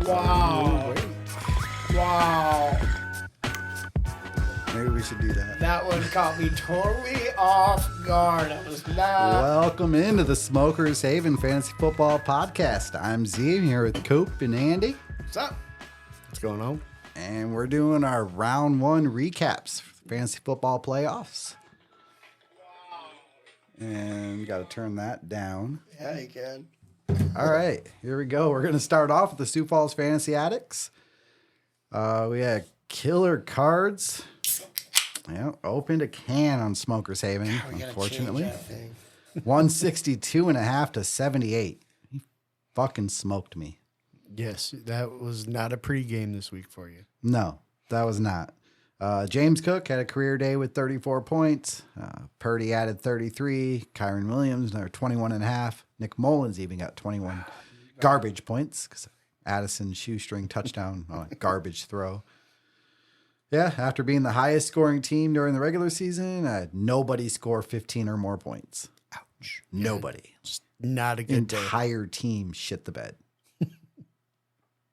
Wow. Wow. Maybe we should do that. That one caught me totally off guard. I was not. Welcome into the Smokers Haven Fantasy Football Podcast. I'm Z, here with Coop and Andy. What's up? What's going on? And we're doing our round one recaps for the fantasy football playoffs. And we got to turn that down. Yeah, you can. All right, here we go. We're going to start off with the Sioux Falls Fantasy Addicts. We had killer cards. Yeah, opened a can on Smokers Haven, unfortunately. 162.5 to 78. He fucking smoked me. Yes, that was not a pregame this week for you. No, that was not. James Cook had a career day with 34 points. Purdy added 33. Kyron Williams, another 21.5. Nick Mullins even got 21 garbage points because Addison's shoestring touchdown on a garbage throw. Yeah, after being the highest scoring team during the regular season, nobody scored 15 or more points. Ouch. Nobody. Just not a good day. Entire team shit the bed.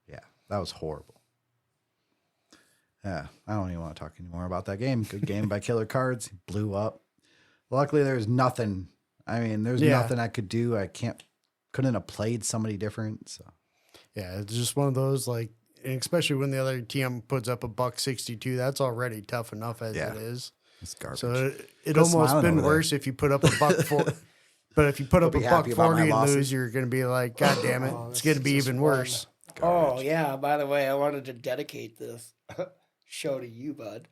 Yeah, that was horrible. Yeah, I don't even want to talk anymore about that game. Good game by Killer Cards. Blew up. Luckily, there's nothing. I mean, there's nothing I could do. Couldn't have played somebody different. So yeah, it's just one of those, like, and especially when the other team puts up $1.62, that's already tough enough as it is. It's garbage. So it almost been worse if you put up $1.40. But if you put up $1.40 and lose, you're going to be like, God damn it, it's going to be even worse. Oh, yeah. By the way, I wanted to dedicate this show to you, bud.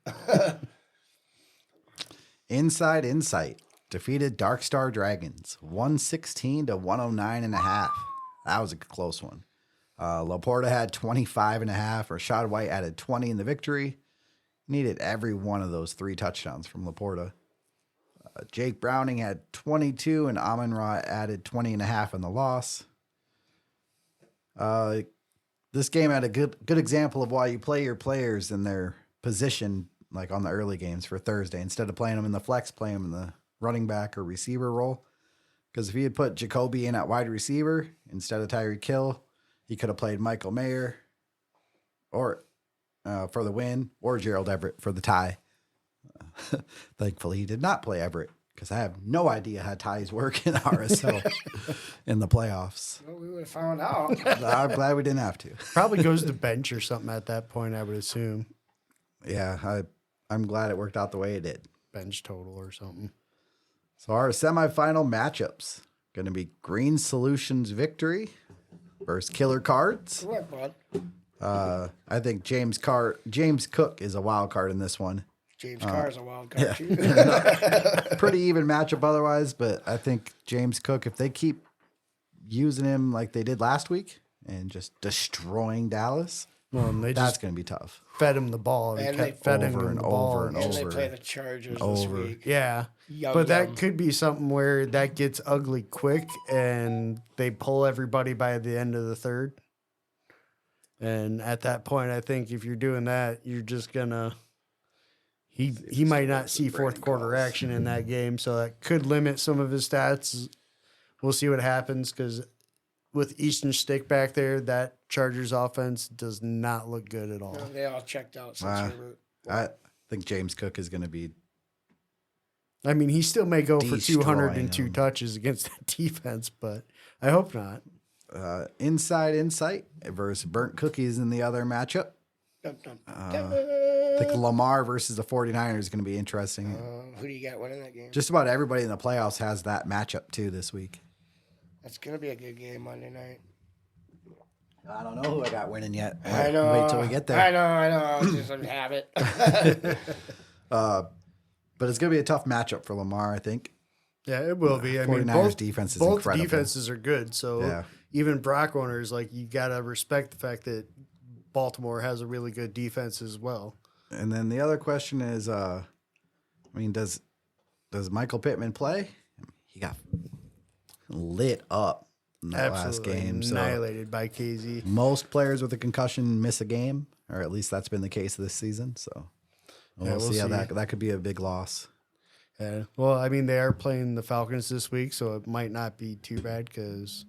Inside Insight defeated Dark Star Dragons 116 to 109.5. That was a close one. Laporta had 25.5. Rashad White added 20 in the victory. Needed every one of those 3 touchdowns from Laporta. Jake Browning had 22, and Amon-Ra added 20.5 in the loss. This game had a good example of why you play your players in their position, like on the early games for Thursday. Instead of playing them in the flex, play them in the running back or receiver role. Because if he had put Jacoby in at wide receiver instead of Tyreek Hill, he could have played Michael Mayer or for the win, or Gerald Everett for the tie. Thankfully, he did not play Everett because I have no idea how ties work in RSL in the playoffs. Well, we would have found out. I'm glad we didn't have to. Probably goes to bench or something at that point, I would assume. Yeah, I'm glad it worked out the way it did. Bench total or something. So our semifinal matchups going to be Green Solutions Victory versus Killer Cards. Come on, bud. I think James Cook is a wild card in this one. James Carr's a wild card, too. Pretty even matchup otherwise, but I think James Cook, if they keep using him like they did last week and just destroying Dallas, that's going to be tough. Fed him the ball and kept fed him the ball. And they play the Chargers this week. Yeah. But that could be something where that gets ugly quick and they pull everybody by the end of the third. And at that point, I think if you're doing that, you're just going to... He might not see fourth quarter action in that game, so that could limit some of his stats. We'll see what happens because with Easton Stick back there, that Chargers offense does not look good at all. No, they all checked out since I think James Cook is going to be... I mean, he still may go for 202 touches against that defense, but I hope not. Inside Insight versus Burnt Cookies in the other matchup. I think Lamar versus the 49ers is going to be interesting. Who do you got winning that game? Just about everybody in the playoffs has that matchup, too, this week. That's going to be a good game Monday night. I don't know who I got winning yet. I know. Wait till we get there. I know. Just a habit. But it's going to be a tough matchup for Lamar, I think. Yeah, it will be. I mean, 49ers defense is incredible. Both defenses are good, so even Brock owners, like, you got to respect the fact that Baltimore has a really good defense as well. And then the other question is, does Michael Pittman play? He got lit up in that last game. Annihilated by KZ. Most players with a concussion miss a game, or at least that's been the case this season. So we'll see how that could be a big loss. Yeah. Well, I mean, they are playing the Falcons this week, so it might not be too bad because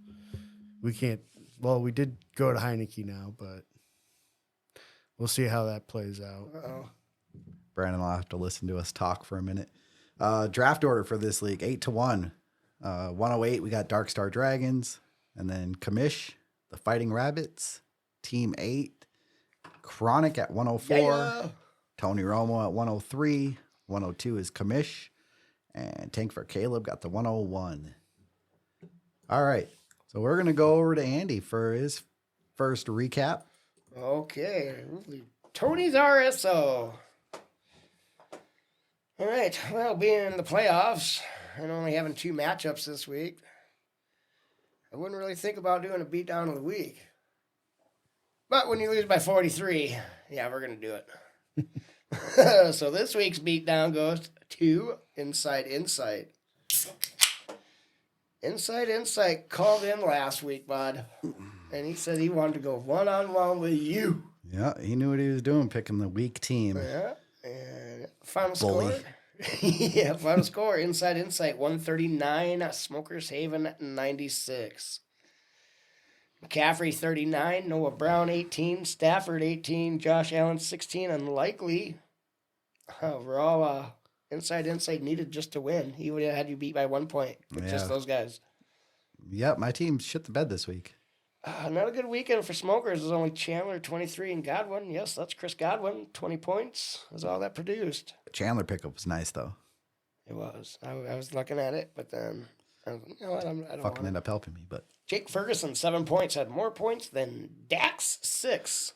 we can't. Well, we did go to Heineke now, but we'll see how that plays out. Uh-oh. Brandon will have to listen to us talk for a minute. Draft order for this league, 8-1. 108, we got Dark Star Dragons. And then Kamish, the Fighting Rabbits. Team 8, Chronic at 104. Yeah. Tony Romo at 103. 102 is Kamish. And Tank for Caleb got the 101. All right. So we're going to go over to Andy for his first recap. Okay. Tony's RSO. All right. Well, being in the playoffs and only having 2 matchups this week, I wouldn't really think about doing a beatdown of the week. But when you lose by 43, yeah, we're going to do it. So this week's beatdown goes to Inside Insight. Inside Insight called in last week, bud. And he said he wanted to go one-on-one with you. Yeah, he knew what he was doing, picking the weak team. Yeah. And final Bully. score. Yeah, final score. Inside Insight 139. Smokers Haven 96. McCaffrey 39. Noah Brown 18. Stafford 18. Josh Allen 16. Unlikely. Overall, Inside Insight needed just to win. He would have had you beat by 1 point with just Yeah. those guys. Yep, my team shit the bed this week. Not a good weekend for Smokers. There's only Chandler 23 and Godwin. Yes, that's Chris Godwin. 20 points is all that produced. Chandler pickup was nice, though. It was. I was looking at it, but then I was like, you know what? I don't Fucking want end it. up helping me, but Jake Ferguson 7 points, had more points than Dax 6.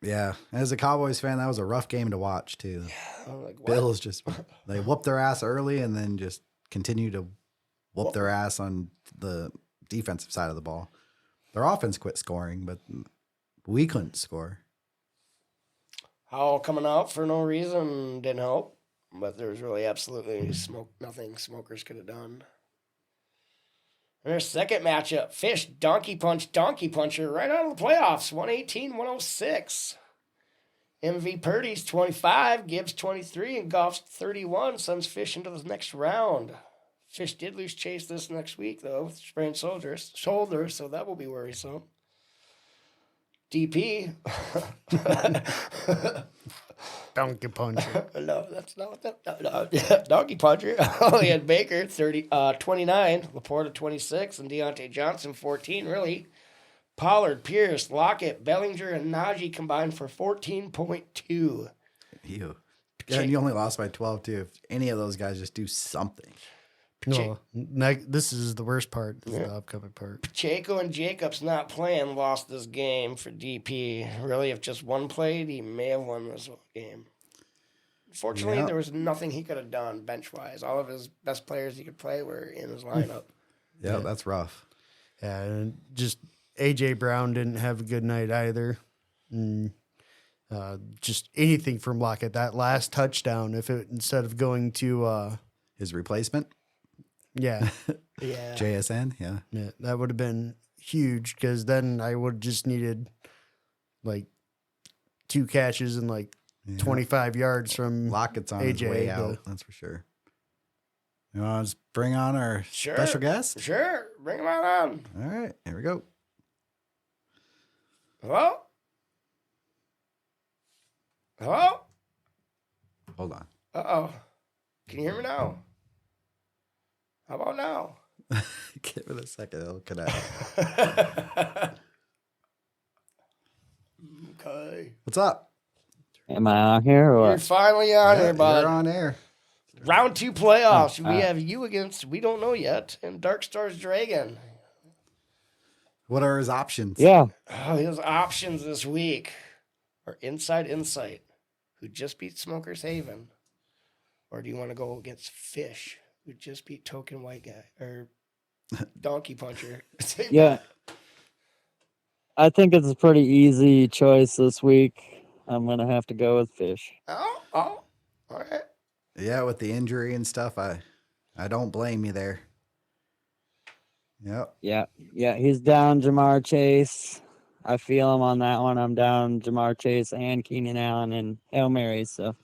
yeah, as a Cowboys fan, that was a rough game to watch too. I was like, what? Bills just they whooped their ass early and then just continue to whoop their ass on the defensive side of the ball. Their offense quit scoring, but we couldn't score. Howell coming out for no reason didn't help, but there was really absolutely nothing Smokers could have done. And their second matchup, Fish Donkey Puncher right out of the playoffs, 118-106. MV Purdy's 25, Gibbs 23, and Goff's 31 sends Fish into the next round. Fish did lose Chase this next week, though, with sprained shoulder, so that will be worrisome. DP. Donkey puncher. No, that's not what that. No. Donkey Puncher. Oh, he had Baker 29, Laporta 26, and Deontay Johnson 14. Really, Pollard, Pierce, Lockett, Bellinger, and Najee combined for 14.2. You. Yeah, and you only lost by 12 too. If any of those guys just do something. No, this is the worst part. This is the upcoming part. Pacheco and Jacobs not playing lost this game for DP. Really, if just one played, he may have won this game. Fortunately, Yeah. there was nothing he could have done bench-wise. All of his best players he could play were in his lineup. Yeah, that's rough. Yeah, and just AJ Brown didn't have a good night either. And, just anything from Lockett. That last touchdown, if it instead of going to His replacement, yeah, Yeah. JSN, yeah. yeah, that would have been huge because then I would have just needed like 2 catches and like 25 yards from Lockett's on his AJ, way the- out, that's for sure. You want to just bring on our Sure. special guest? Sure. Bring him on. All right, here we go. Hello? Hello? Hold on. Uh-oh. Can you hear me now? How about now? Give it a second. It'll connect. Okay. What's up? Am I on here or You're what? finally on here, You're bud. on air. Round 2 playoffs. Oh, We have you against, we don't know yet, and Dark Stars Dragon. What are his options? Yeah. Oh, his options this week are Inside Insight, who just beat Smokers Haven. Or do you want to go against Fish, who just beat Token White Guy, or Donkey Puncher? Yeah. I think it's a pretty easy choice this week. I'm going to have to go with Fish. Oh, all right. Yeah, with the injury and stuff, I don't blame you there. Yep. Yeah, he's down Jamar Chase. I feel him on that one. I'm down Jamar Chase and Keenan Allen and Hail Mary. So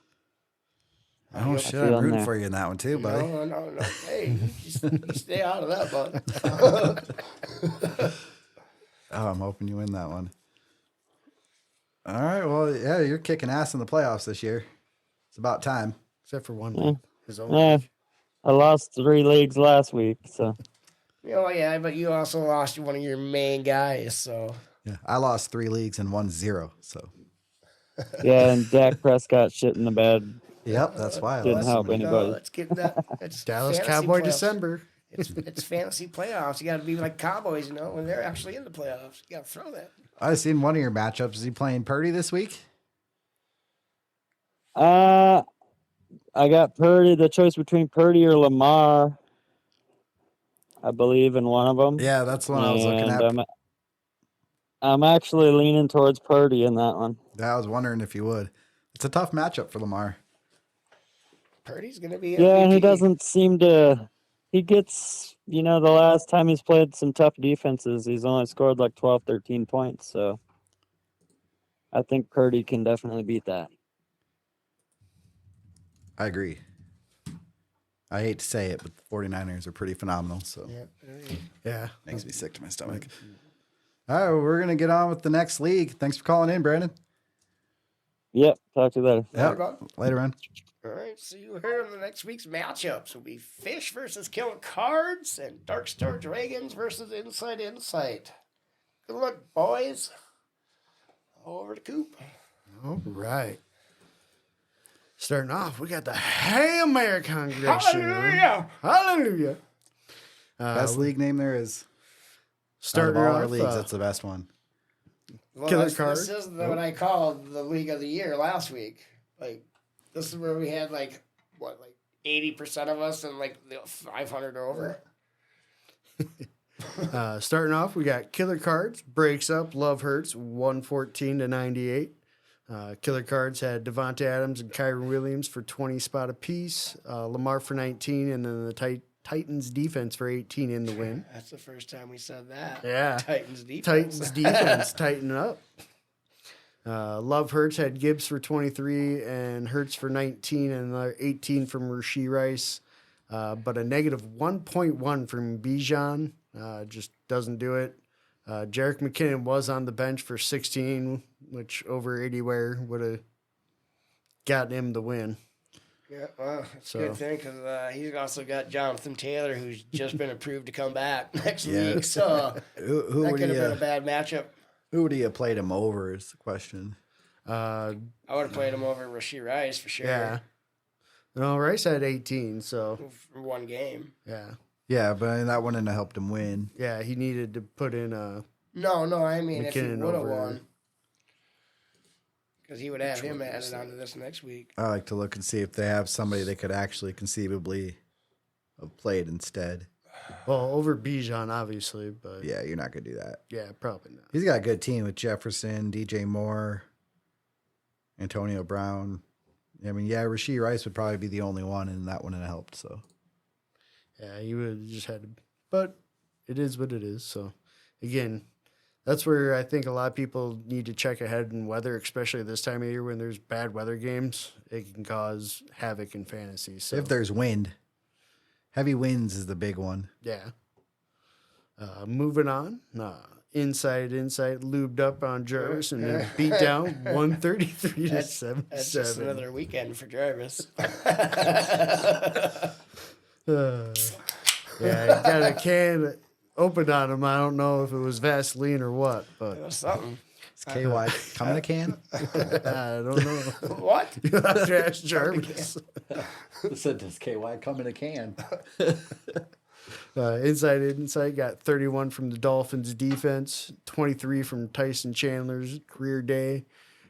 All Oh you'll- shit! feel I'm him rooting there. for you in that one too, buddy. No. Hey, you stay out of that, bud. Oh, I'm hoping you win that one. All right. Well, yeah, you're kicking ass in the playoffs this year. It's about time. Except for one Yeah. league. His own Yeah, league. I lost 3 leagues last week, so Oh yeah, but you also lost one of your main guys, so Yeah, I lost 3 leagues and won 0. So, yeah. And Dak Prescott shit in the bed. yep, that's why I Didn't lost. help so many. anybody. let's get that. It's Dallas fantasy Cowboy playoffs. December. It's fantasy playoffs. You got to be like Cowboys, when they're actually in the playoffs. You got to throw that. I seen one of your matchups. Is he playing Purdy this week? I got Purdy. The choice between Purdy or Lamar. I believe in one of them. Yeah, that's the one I was looking at. I'm actually leaning towards Purdy in that one. I was wondering if you would. It's a tough matchup for Lamar. Purdy's gonna be. Yeah, and he MVP. doesn't seem to. He gets, the last time he's played some tough defenses, he's only scored like 12, 13 points. So I think Purdy can definitely beat that. I agree. I hate to say it, but the 49ers are pretty phenomenal. So Yeah. Yeah. makes me sick to my stomach. All right, well, we're going to get on with the next league. Thanks for calling in, Brandon. Yep. Talk to you later. Yep. bud. Later, man. All right, so you heard the next week's matchups will be Fish versus Killing Cards and Dark Star Dragons versus Inside Insight. Good luck, boys. Over to Coop. All right. Starting off, we got the Hail Mary congregation. Hallelujah! Hallelujah. Best league name there is. Starting Out of all our off, leagues, that's the best one. Well, Killer this Card. is what I called the League of the Year last week. Like, this is where we had, 80% of us and, 500 or over. starting off, we got Killer Cards, breaks up, Love Hurts, 114-98. Killer Cards had Devontae Adams and Kyron Williams for 20 spot apiece, Lamar for 19, and then the Titans defense for 18 in the win. That's the first time we said that. Yeah. Titans defense. Titans defense tighten up. Love Hurts had Gibbs for 23 and Hurts for 19 and another 18 from Rashee Rice. But a negative 1.1 from Bijan. Just doesn't do it. Jerick McKinnon was on the bench for 16, which over anywhere would have gotten him the win. Yeah, well, it's So- a good thing because he's also got Jonathan Taylor, who's just been approved to come back next Yeah. week. So Who that would could have you been a bad matchup. who would you have played him over is the question. Uh, I would have played him over Rashee Rice for sure. yeah. No, Rice had 18, so For one game. yeah. Yeah, but that wouldn't have helped him win. Yeah, he needed to put in No, I mean if he McKinnon would have over- won. Because he would have him added onto this next week. I like to look and see if they have somebody they could actually conceivably have played instead. well, over Bijan, obviously, but Yeah, you're not going to do that. yeah, probably not. He's got a good team with Jefferson, DJ Moore, Antonio Brown. I mean, yeah, Rashee Rice would probably be the only one, and that wouldn't have helped. So, Yeah, you would have just had to, but it is what it is. So, again, that's where I think a lot of people need to check ahead in weather, especially this time of year when there's bad weather games. It can cause havoc in fantasy. So, if there's wind, heavy winds is the big one. yeah. Moving on. Inside, lubed up on Jarvis and then beat down 133 to That's just 77. another weekend for Jarvis. Yeah, he got a can opened on him. I don't know if it was Vaseline or what, but It was something. Is KY come in a can? I don't know. What? You have to ask Jarvis. I said, does KY come in a can? Inside got 31 from the Dolphins defense, 23 from Tyson Chandler's career day,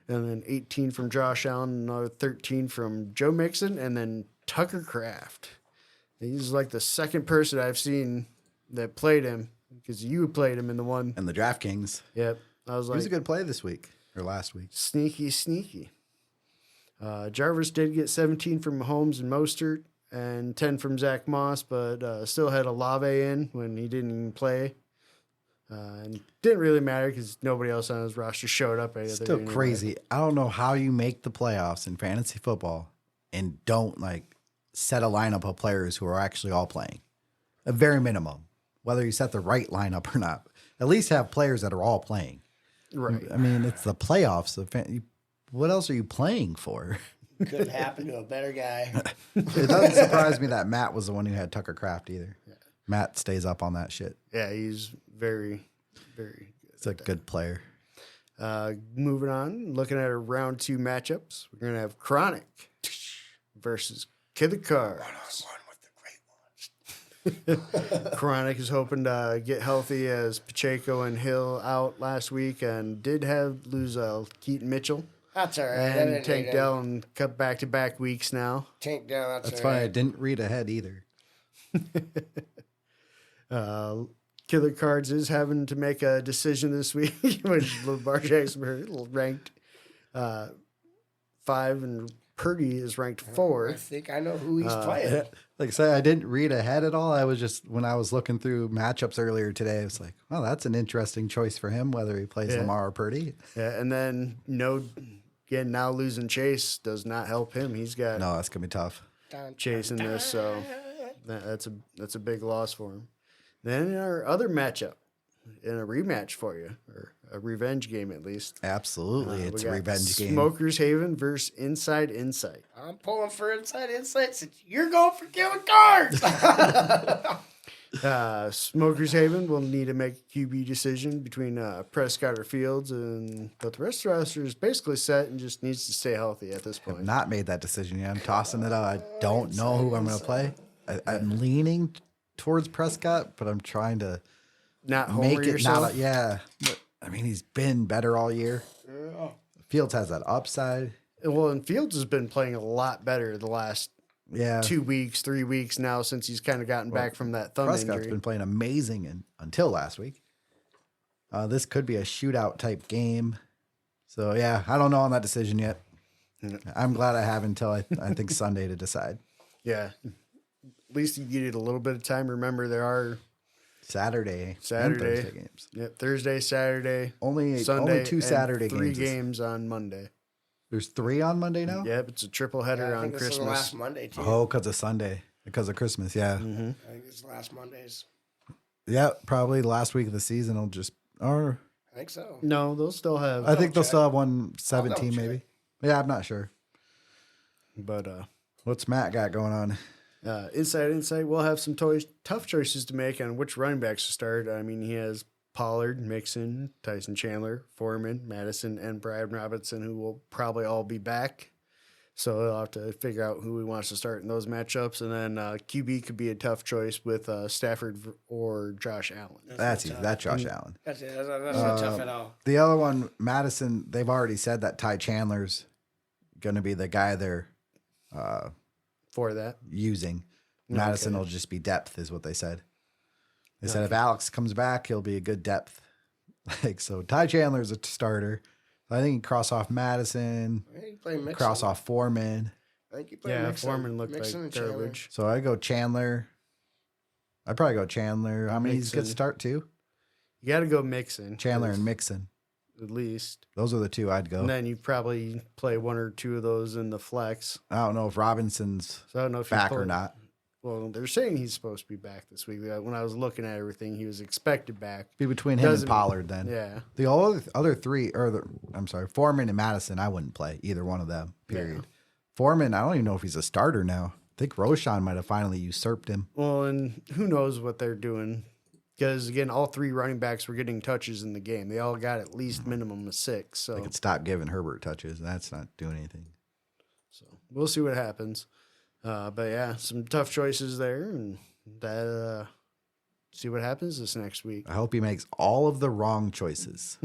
and then 18 from Josh Allen, another 13 from Joe Mixon, and then Tucker Kraft. He's like the second person I've seen that played him because you played him in the one. And the DraftKings. Yep. I was He was a like, good play this week or last week. sneaky. Jarvis did get 17 from Mahomes and Mostert and 10 from Zach Moss, but still had Olave in when he didn't even play. And didn't really matter because nobody else on his roster showed up. Still crazy. I don't know how you make the playoffs in fantasy football and don't like set a lineup of players who are actually all playing. A very minimum, whether you set the right lineup or not. At least have players that are all playing. Right. I mean, it's the playoffs. What else are you playing for? Could happen to a better guy. It doesn't surprise me that Matt was the one who had Tucker Craft either. Matt stays up on that shit. Yeah, he's very, very good. He's a good player. Moving on, looking at our round 2 matchups, we're going to have Chronic versus Kid the Cards. With the great ones. Chronic is hoping to get healthy as Pacheco and Hill out last week and did lose Keaton Mitchell That's all right. I and didn't Tank need Dell and cut back-to-back weeks now. Tank down. That's all fine. I right. didn't read ahead either. Killer Cards is having to make a decision this week, which Lamar Jackson ranked 5 and Purdy is ranked I 4. think I know who he's playing. Like I said, I didn't read ahead at all. I was just, when I was looking through matchups earlier today, I was like, well, that's an interesting choice for him, whether he plays Yeah. Lamar or Purdy. Yeah, and then now losing Chase does not help him. He's got No, that's going to be tough. Dun, chasing dun, this, so that's a big loss for him. Then in our other matchup, in a rematch for you, or a revenge game at least. Absolutely. we It's a got revenge game. Smokers Haven versus Inside Insight. I'm pulling for inside insight since you're going for killing cards. Smokers Haven will need to make a QB decision between Prescott or Fields, but the rest of the roster is basically set and just needs to stay healthy at this I've point. not made that decision yet. I'm tossing it out. I don't know who I'm going to play. I'm leaning towards Prescott, but I'm trying to Not make homer it yourself. not. Yeah. But, I mean, he's been better all year. Fields has that upside. Well, and Fields has been playing a lot better the last Yeah. 2 weeks, 3 weeks now since he's kind of gotten back from that thumb Prescott's injury. been playing amazing until last week. This could be a shootout type game. So, yeah, I don't know on that decision yet. Yeah. I'm glad I have until I think Sunday to decide. Yeah. At least you get it a little bit of time. Remember, there are Saturday and Saturday. Thursday games. Thursday, Saturday, Only Sunday, 2 and Saturday 3 games. games on Monday. There's 3 on Monday now? Yep, it's a triple header I on think this is the Christmas. last Monday too. Oh, because of Sunday. Because of Christmas, yeah. Mm-hmm. I think it's the last Mondays. Yeah, probably the last week of the season will just, or I think so. No, they'll still have. I think they'll check. still have 117 double maybe. check. Yeah, I'm not sure. But What's Matt got going on? Inside, we'll have some tough choices to make on which running backs to start. I mean, he has Pollard, Mixon, Tyson Chandler, Foreman, Madison, and Brad Robinson, who will probably all be back. So he'll have to figure out who he wants to start in those matchups. And then QB could be a tough choice with Stafford or Josh Allen. That's easy. That's Josh Allen. That's it. That's not tough at all. The other one, Madison, they've already said that Ty Chandler's going to be the guy they're For that. using. Madison will just be depth, is what they said. They said if Alex comes back, he'll be a good depth. So Ty Chandler's a starter. I think you cross off Madison, I think you play Mixon. cross off Foreman. I think you play Yeah, Mixon. Foreman looked Mixon like and Chandler. garbage. So I go Chandler. I'd probably go Chandler. How many Mixon. good start too? You got to go Mixon. Chandler and Mixon. At least. Those are the 2 I'd go. And then you probably play 1 or 2 of those in the flex. I don't know if Robinson's So I don't know if you back or pull- not. Well, they're saying he's supposed to be back this week. When I was looking at everything, he was expected back. Be between him and Doesn't- Pollard then. Yeah. The other 3, Foreman and Madison, I wouldn't play either one of them, period. Foreman, I don't even know if he's a starter now. I think Roshan might have finally usurped him. Well, and who knows what they're doing. Because, again, all 3 running backs were getting touches in the game. They all got at least minimum of 6. So, They could stop giving Herbert touches. That's not doing anything. so we'll see what happens. But, yeah, some tough choices there. And that see what happens this next week. I hope he makes all of the wrong choices.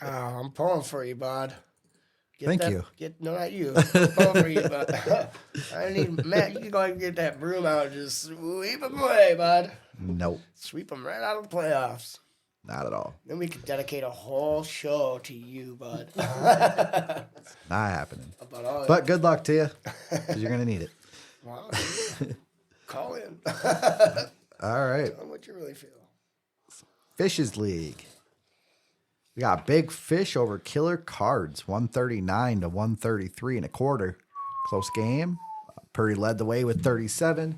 Oh, I'm pulling for you, bud. Thank you. Not you. I'm pulling for you, bud. I need Matt. You can go ahead and get that broom out and just sweep them away, bud. Nope, Sweep them right out of the playoffs. not at all. Then we could dedicate a whole show to you, bud. Not happening. About all But good luck to you, because you're going to need it. wow. Call in. All right. Tell them what you really feel. Fishes League. We got Big Fish over Killer Cards, 139 to 133 and a quarter. close game. Purdy led the way with 37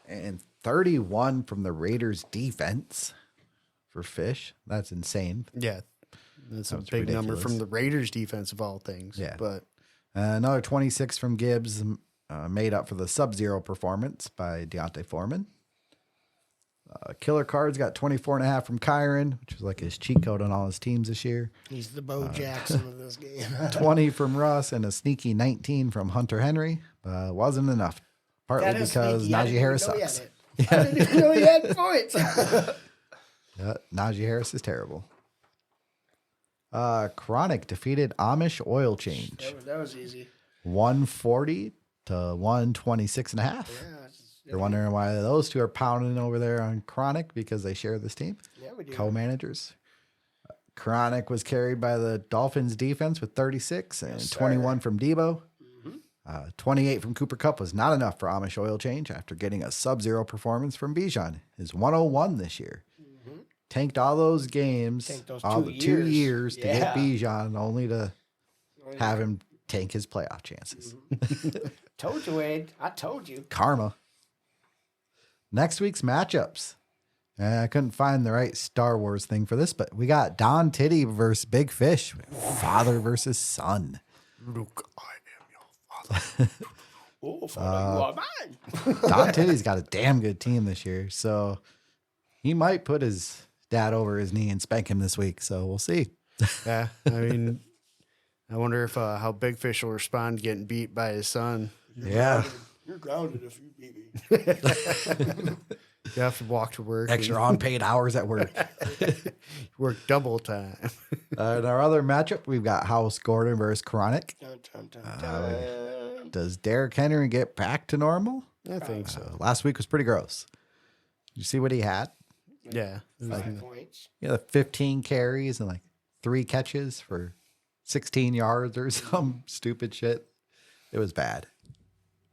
and 31 from the Raiders defense for Fish. That's insane. Yeah. That's a Sounds big number ridiculous. from the Raiders defense of all things. Yeah. But Another 26 from Gibbs made up for the sub-zero performance by Deontay Foreman. Killer Cards got 24.5 from Kyron, which was like his cheat code on all his teams this year. He's the Bo Jackson of this game. 20 from Russ and a sneaky 19 from Hunter Henry. Wasn't enough, partly That is because sneaky. I Najee didn't Harris even know he sucks. had it. I didn't even know he had points. Najee Harris is terrible. Chronic defeated Amish Oil Change. that was easy. 140 to 126.5. Yeah, You're wondering why those two are pounding over there on Chronic because they share this team. yeah, we do. Co-managers. Chronic was carried by the Dolphins defense with 36 and Yes, sir. 21 from Debo. 28 from Cooper Cup was not enough for Amish Oil Change after getting a sub-zero performance from Bijan. His 101 this year. Tanked all those games, Tanked those all 2 the 2 years to Yeah. get Bijan, only to have him tank his playoff chances. Told you, Wade. I told you. Karma. Next week's matchups. I couldn't find the right Star Wars thing for this, but we got Don Titty versus Big Fish. Father versus son. Luke, I am your father. Oh, Father, you are mine. Don Titty's got a damn good team this year, so he might put his dad over his knee and spank him this week. So we'll see. Yeah. I mean, I wonder if how Big Fish will respond getting beat by his son. Yeah. You're grounded if you beat me. You have to walk to work. Extra unpaid hours at work. Work double time. In our other matchup, we've got House Gordon versus Chronic. Dun, dun, dun, dun. Does Derrick Henry get back to normal? I think so. Last week was pretty gross. You see what he had? Yeah. 5 points. Yeah, 15 carries and like 3 catches for 16 yards or some stupid shit. It was bad.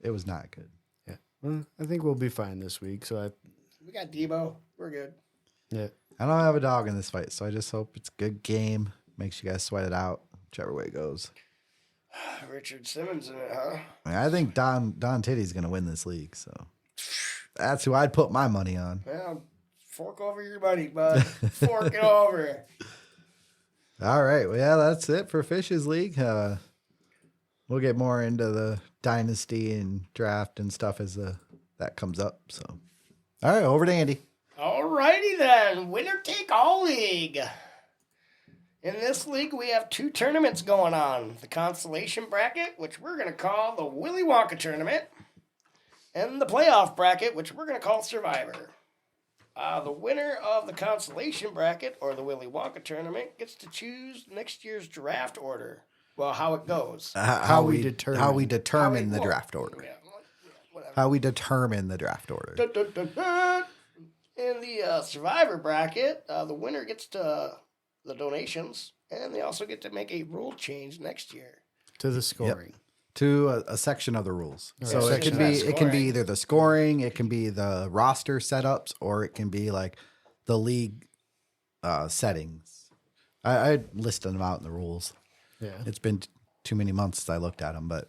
It was not good. Yeah. Well, I think we'll be fine this week. So We got Debo. We're good. yeah. I don't have a dog in this fight, so I just hope it's a good game. Makes you guys sweat it out, whichever way it goes. Richard Simmons in it, huh? I think Don Titty's going to win this league, so that's who I'd put my money on. Well, fork over your money, bud. Fork it over. All right. Well, yeah, that's it for Fish's League. We'll get more into the dynasty and draft and stuff as that comes up. So, all right, over to Andy. Alrighty then. Winner take all league. In this league, we have 2 tournaments going on. The consolation bracket, which we're going to call the Willy Wonka tournament. And the playoff bracket, which we're going to call Survivor. The winner of the consolation bracket, or the Willy Wonka tournament, gets to choose next year's draft order. Well, how it goes. How we we determine. determine the well, draft order. Yeah, whatever. How we determine the draft order. Dun, dun, dun, dun. In the Survivor bracket, the winner gets to the donations, and they also get to make a rule change next year. To the scoring. To a section of the rules. Or So a it section can of be the it can be scoring. either the scoring, it can be the roster setups, or it can be like the league settings. I listed them out in the rules. Yeah. It's been too many months since I looked at them, but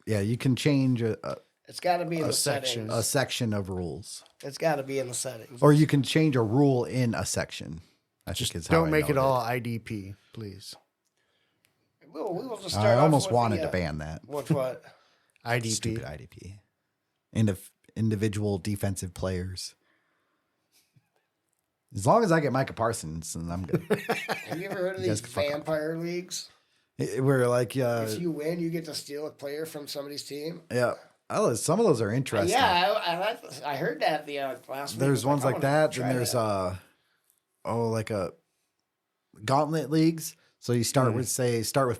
you can change It's got to be in the section. settings. a section of rules, It's got to be in the settings. or you can change a rule in a section. I Just think is how don't I make it know all IDP, please. We will just start I off almost with wanted the, to ban that. Which what? IDP. Stupid IDP. Individual defensive players. As long as I get Micah Parsons, then I'm good. Have you ever heard of You guys these can fuck off. vampire leagues? We're like, If you win, you get to steal a player from somebody's team. yeah. Oh, some of those are interesting. Yeah, I heard that the last week. There's I was ones like I wanna that. try Then there's like a gauntlet leagues. So you start with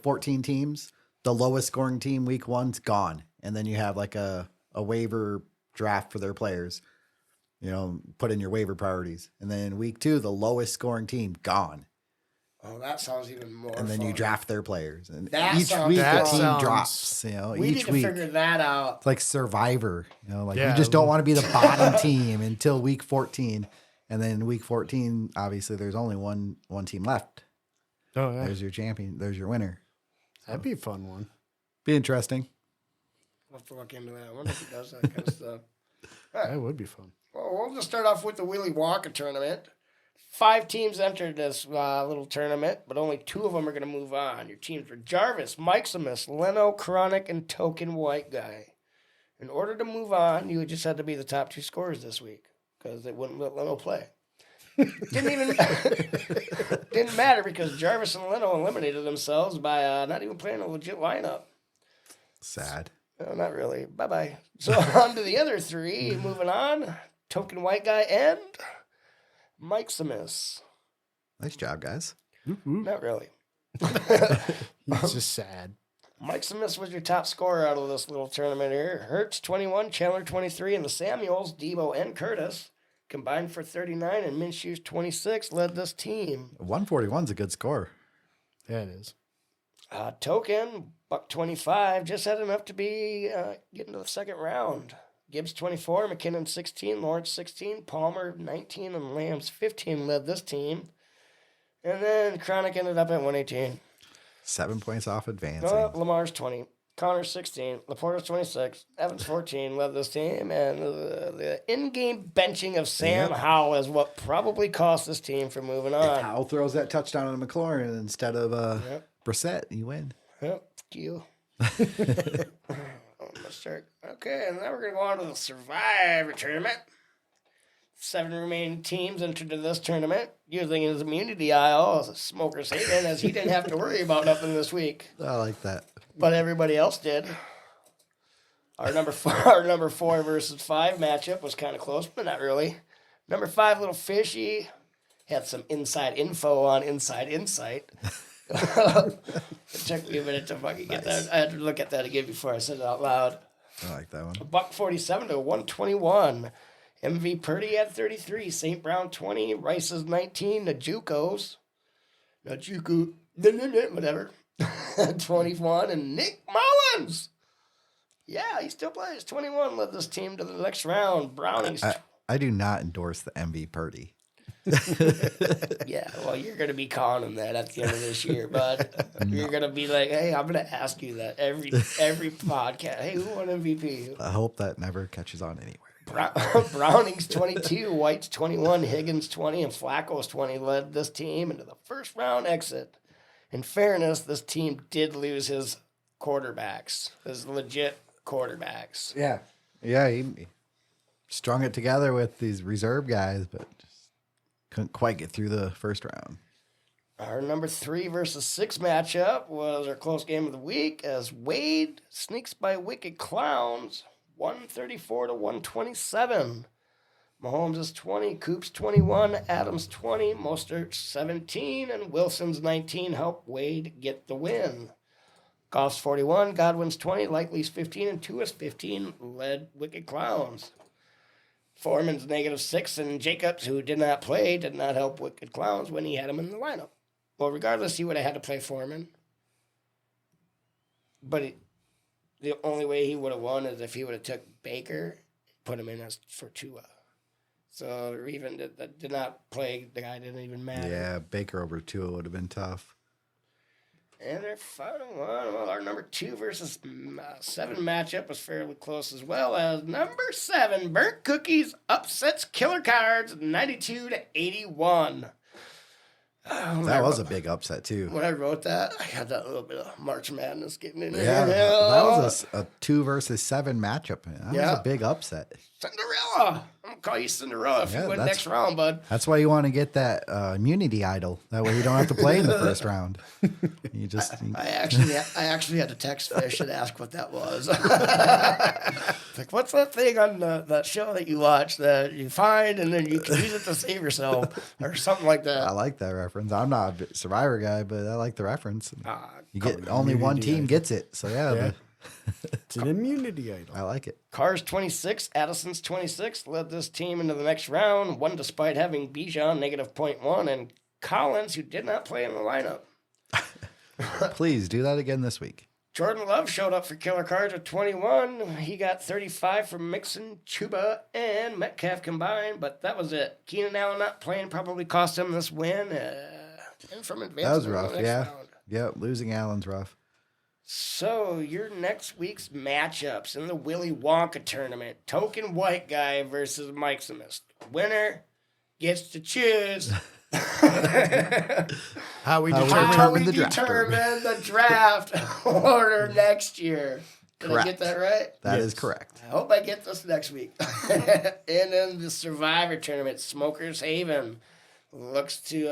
14 teams. The lowest scoring team week 1's gone, and then you have like a waiver draft for their players. You know, put in your waiver priorities, and then week 2, the lowest scoring team gone, Oh, that sounds even more. and then fun. you draft their players. And That each sounds week the fun. team That sounds- drops. You know, We need each to week. figure that out. It's like Survivor, you know, like Yeah. you just don't want to be the bottom team until week 14. And then week 14, obviously there's only one team left. Oh, yeah. There's your champion, there's your winner. That'd be a fun one. Be interesting. I'll have to look into that. I wonder if he does that kind of stuff. That would be fun. Well, we'll just start off with the Willy Wonka tournament. 5 teams entered this little tournament, but only 2 of them are going to move on. Your teams were Jarvis, Miximus, Leno, Chronic, and Token White Guy. In order to move on, you just had to be the top 2 scorers this week because they wouldn't let Leno play. Didn't matter because Jarvis and Leno eliminated themselves by not even playing a legit lineup. Sad. No, not really. Bye-bye. So on to the other 3. Moving on. Token White Guy and Miximus. Nice job, guys. Not really. He's just sad. Miximus was your top scorer out of this little tournament here. Hertz 21, Chandler 23, and the Samuels, Debo and Curtis combined for 39, and Minshew's 26 led this team. 141's a good score. Yeah, it is. Token, buck 25, just had enough to be getting to the second round. Gibbs 24, McKinnon 16, Lawrence 16, Palmer 19, and Lambs 15 led this team. And then Chronic ended up at 118. 7 points off advancing. Lamar's 20, Connor 16, Laporta's 26, Evans 14 led this team. And the in-game benching of Sam Howell is what probably cost this team from moving on. Howell throws that touchdown to McLaurin instead of Brissett. You win. Yep, you. Let's start. Okay, and now we're going to go on to the Survivor Tournament. 7 remaining teams entered into this tournament, using his immunity aisle as a smoker's haven, as he didn't have to worry about nothing this week. I like that. But everybody else did. Our number 4 versus 5 matchup was kind of close, but not really. Number 5, Little Fishy, had some inside info on Inside Insight. It took me a minute to fucking get that. I had to look at that again before I said it out loud. I like that one. Buck 47 to 121. MV Purdy had 33. St. Brown 20. Rice's 19. Najuko's. Najuku. Whatever. 21. And Nick Mullins. Yeah, he still plays. 21 led this team to the next round. Brownies. I do not endorse the MV Purdy. Yeah, well, you're going to be calling him that at the end of this year, bud. You're going to be like, hey, I'm going to ask you that every podcast. Hey, who won MVP? I hope that never catches on anywhere. Browning's 22, White's 21, Higgins 20, and Flacco's 20 led this team into the first round exit. In fairness, this team did lose his quarterbacks, his legit quarterbacks. Yeah. Yeah, he strung it together with these reserve guys, but just couldn't quite get through the first round. Our number 3 versus 6 matchup was our close game of the week as Wade sneaks by Wicked Clowns, 134 to 127. Mahomes is 20, Coops 21, Adams 20, Mostert 17, and Wilson's 19 helped Wade get the win. Goff's 41, Godwin's 20, Likely's 15, and Tua's 15 led Wicked Clowns. Foreman's -6, and Jacobs, who did not play, did not help Wicked Clowns when he had him in the lineup. Well, regardless, he would have had to play Foreman. But the only way he would have won is if he would have took Baker, put him in as for Tua. So even that did not play, the guy didn't even matter. Yeah, Baker over Tua would have been tough. And their final one, well, our number 2 versus 7 matchup was fairly close as well, as number 7, Burnt Cookies, upsets Killer Cards 92 to 81. That was a big upset, too. When I wrote that, I had that little bit of March Madness getting in there. Yeah, that was a 2 versus 7 matchup. That was a big upset. Cinderella. I'm going to call you Cinderella if you win next round, bud. That's why you want to get that immunity idol. That way you don't have to play in the first round. You just. I actually had to text Fish and ask what that was. Like, what's that thing on that show that you watch that you find and then you can use it to save yourself or something like that? I like that reference. I'm not a Survivor guy, but I like the reference. You get Color only one immunity team idol. gets it, so yeah. It's an immunity idol. I like it. Cars 26, Addison's 26 led this team into the next round, one despite having Bijan -0.1 and Collins, who did not play in the lineup. Please do that again this week. Jordan Love showed up for Killer Cards with 21. He got 35 from Mixon, Chuba, and Metcalf combined, but that was it. Keenan Allen not playing probably cost him this win. And from advancing That was to the rough, next yeah. round. Yeah, losing Allen's rough. So, your next week's matchups in the Willy Wonka tournament: Token White Guy versus Mike Simis. Winner gets to choose How we How we determine determine the draft determine the draft order next year. Did I get Correct. that right? That is Yes. correct. I hope I get this next week. And then the Survivor tournament, Smokers Haven looks to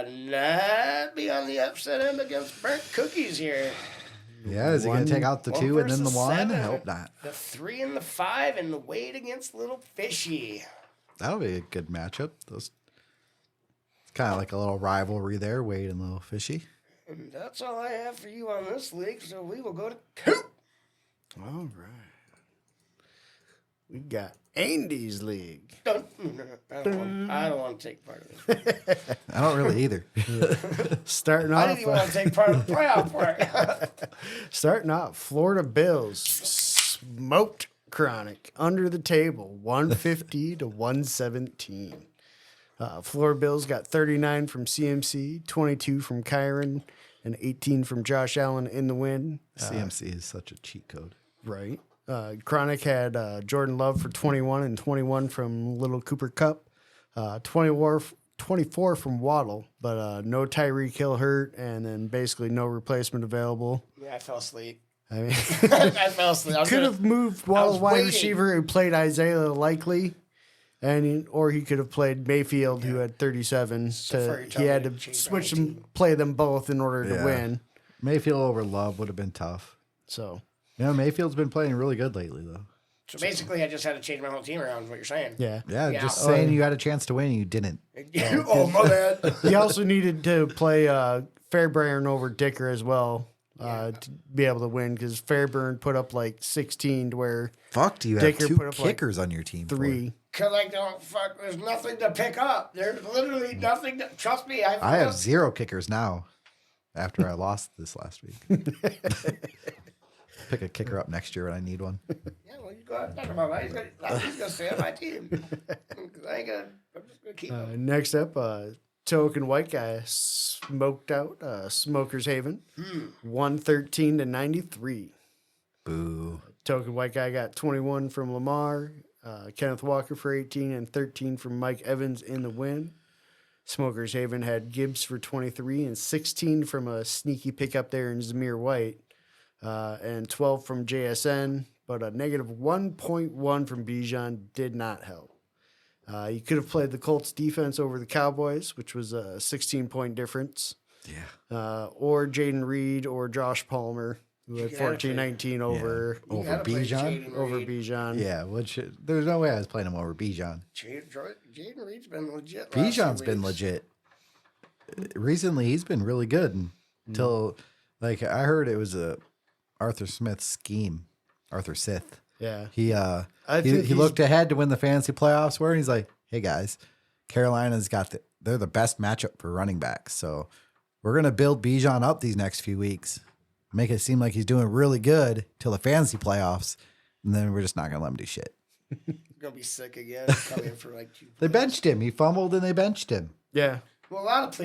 not be on the upset end against Burnt Cookies here. Yeah, is he going to take out the one 2 and then the versus 1? I seven. hope not. The 3 and the 5 and the Wade against Little Fishy. That'll be a good matchup. It's kind of like a little rivalry there, Wade and Little Fishy. And that's all I have for you on this league, so we will go to Coop. All right. We got Andy's League. I don't want to take part of this. I don't really either. Starting I off, didn't even want to take part of the playoff part. starting off, Florida Bills smoked Chronic under the table, 150 to 117. Florida Bills got 39 from CMC, 22 from Kyron, and 18 from Josh Allen in the win. CMC is such a cheat code. Right. Chronic had Jordan Love for 21 and 21 from Little Cooper Cup, 24 from Waddle, but no Tyreek Hill hurt, and then basically no replacement available. Yeah, I fell asleep. I mean, I fell asleep. I was could gonna- have moved Waddle was wide waiting. receiver who played Isaiah Likely, or he could have played Mayfield who had 37. So far, you're He telling had me to to change switch my them, team. play them both in order to Yeah. win. Mayfield over Love would have been tough. So Mayfield's been playing really good lately, though. So basically, I just had to change my whole team around, is what you're saying. yeah. Yeah, Yeah. just Oh, saying you had a chance to win and you didn't. Oh, my bad. He also needed to play Fairbairn over Dicker as well to be able to win because Fairbairn put up like 16 to where Fuck, do you have Dicker 2 put up, like, kickers on your team? for? 3. Because I don't fuck, there's nothing to pick up. There's literally nothing to, trust me, I have 0 kickers now after I lost this last week. Pick a kicker up next year when I need one. Yeah, well, you go ahead and talk about that. He's gonna stay on my team. 'Cause I'm just gonna keep him. Next up, Token White Guy smoked out Smokers Haven, 113 to 93. Boo. Token White Guy got 21 from Lamar, Kenneth Walker for 18, and 13 from Mike Evans in the win. Smokers Haven had Gibbs for 23 and 16 from a sneaky pickup there in Zamir White, and 12 from JSN, but a negative 1.1 from Bijan did not help. You could have played the Colts defense over the Cowboys, which was a 16-point difference, Yeah. or Jaden Reed or Josh Palmer, who had You gotta 14-19 over You Over gotta play Bijan? Jaden over Reed. Bijan. Yeah, there's no way I was playing him over Bijan. Jaden Reed's been legit. last Bijan's few been weeks. legit. Recently, he's been really good until, like, I heard it was a Arthur Smith scheme. Arthur Sith. Yeah. He I he think he's- looked ahead to when the fantasy playoffs were, and he's like, "Hey guys, Carolina's got they're the best matchup for running backs, so we're gonna build Bijan up these next few weeks, make it seem like he's doing really good till the fantasy playoffs, and then we're just not gonna let him do shit." Gonna be sick again. Come in for like 2 They plays. benched him. He fumbled, and they benched him. Yeah. Well, a lot of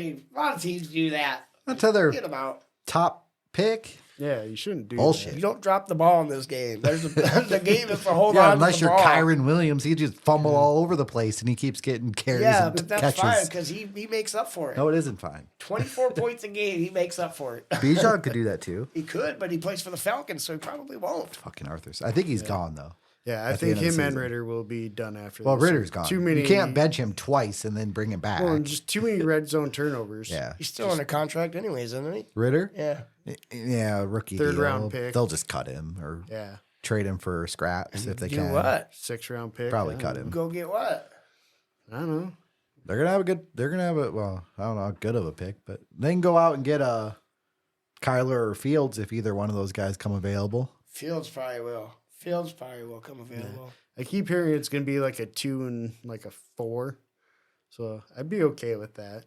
teams do that. That's their Get them out. top pick. Yeah, you shouldn't do Bullshit. You don't drop the ball in this game. There's the game is for hold Yeah, on. unless to the you're ball. Kyron Williams, he just fumble all over the place, and he keeps getting carries Yeah, and but that's catches. fine because he makes up for it. No, it isn't fine. 24 points a game, he makes up for it. Bijan could do that too. He could, but he plays for the Falcons, so he probably won't. Fucking Arthur's. I think he's gone though. Yeah, I At the think end of the him and season. Ritter will be done after Well, this. Ritter's gone. Too many. You can't bench him twice and then bring him back. Well, and just too many red zone turnovers. Yeah, He's still under contract, anyways, isn't he? Ritter. Yeah. Yeah, rookie Third deal. round pick. They'll just cut him or Yeah. trade him for scraps if they Do can. what? 6th-round pick. Probably I cut don't him. Go get what? know. I don't know. They're gonna have a good. They're gonna have a. Well, I don't know how good of a pick, but they can go out and get a Kyler or Fields if either one of those guys come available. Fields probably will. Fields probably will come available. I keep hearing it's going to be like a 2 and like a 4. So I'd be okay with that.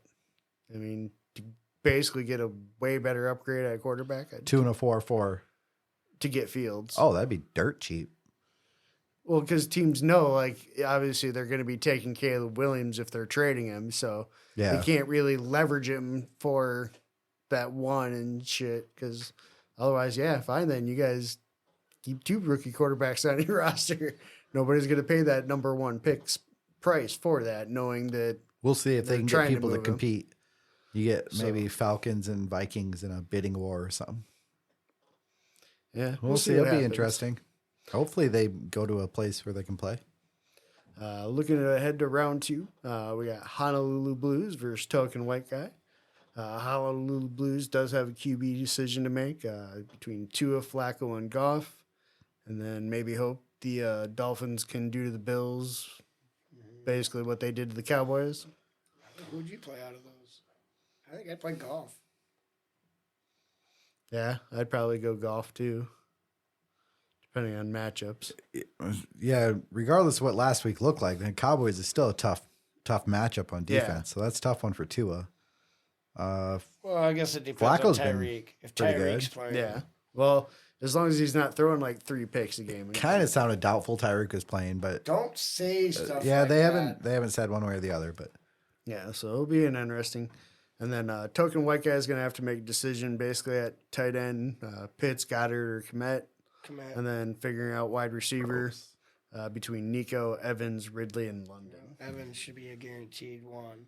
I mean, to basically get a way better upgrade at quarterback 2 and a 4-4. to get Fields. Oh, that'd be dirt cheap. Well, because teams know, like, obviously they're going to be taking Caleb Williams if they're trading him. So Yeah. they can't really leverage him for that one and shit. Because Otherwise, yeah, fine. Then you guys keep 2 rookie quarterbacks on your roster. Nobody's going to pay that number 1 price for that, knowing that. We'll see if they They're can get trying to people to move him. compete. You get So- maybe Falcons and Vikings in a bidding war or something. Yeah, We'll see. what It'll be happens. interesting. Hopefully they go to a place where they can play. Looking ahead to round 2, we got Honolulu Blues versus Token White Guy. Honolulu Blues does have a QB decision to make between Tua, Flacco, and Goff, and then maybe hope the Dolphins can do to the Bills basically what they did to the Cowboys. Who would you play out of those? I think I'd play golf. Yeah, I'd probably go Goff too, depending on matchups. Yeah, regardless of what last week looked like, the Cowboys is still a tough matchup on Yeah. defense. So that's a tough one for Tua. Well, I guess it depends Flacco's on been Tyreek. If pretty Tyreek's good. playing, Yeah, well, as long as he's not throwing like 3 picks a game. Kind of sounded doubtful Tyreek was playing, but don't say stuff. yeah, like they that. haven't said one way or the other. But Yeah, so it'll be an interesting. And then Token White Guy is going to have to make a decision basically at tight end, Pitts, Goddard, or Komet, Come on. and then figuring out wide receiver between Nico, Evans, Ridley, and London. Evans should be a guaranteed one.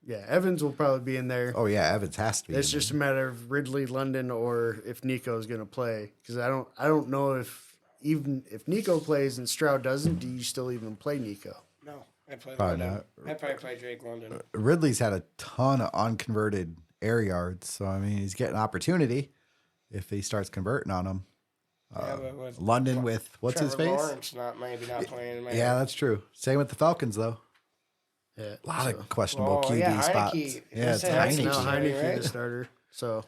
Yeah, Evans will probably be in there. oh yeah, Evans has to be. It's in just a matter of Ridley, London, or if Nico is going to play. Because I don't know if even if Nico plays and Stroud doesn't, do you still even play Nico? No, I play Probably London. not. I probably play Drake London. there. Ridley's had a ton of unconverted air yards, so I mean he's getting opportunity if he starts converting on them. Yeah, but with London with what's his Trevor face? Lawrence maybe not playing. Man. Yeah, that's true. Same with the Falcons though. Yeah, A lot of questionable Oh, QB yeah, spots. Heineke. Yeah, it's They said Now Heineke. Heineke. Heineke Right? the starter. So I we'll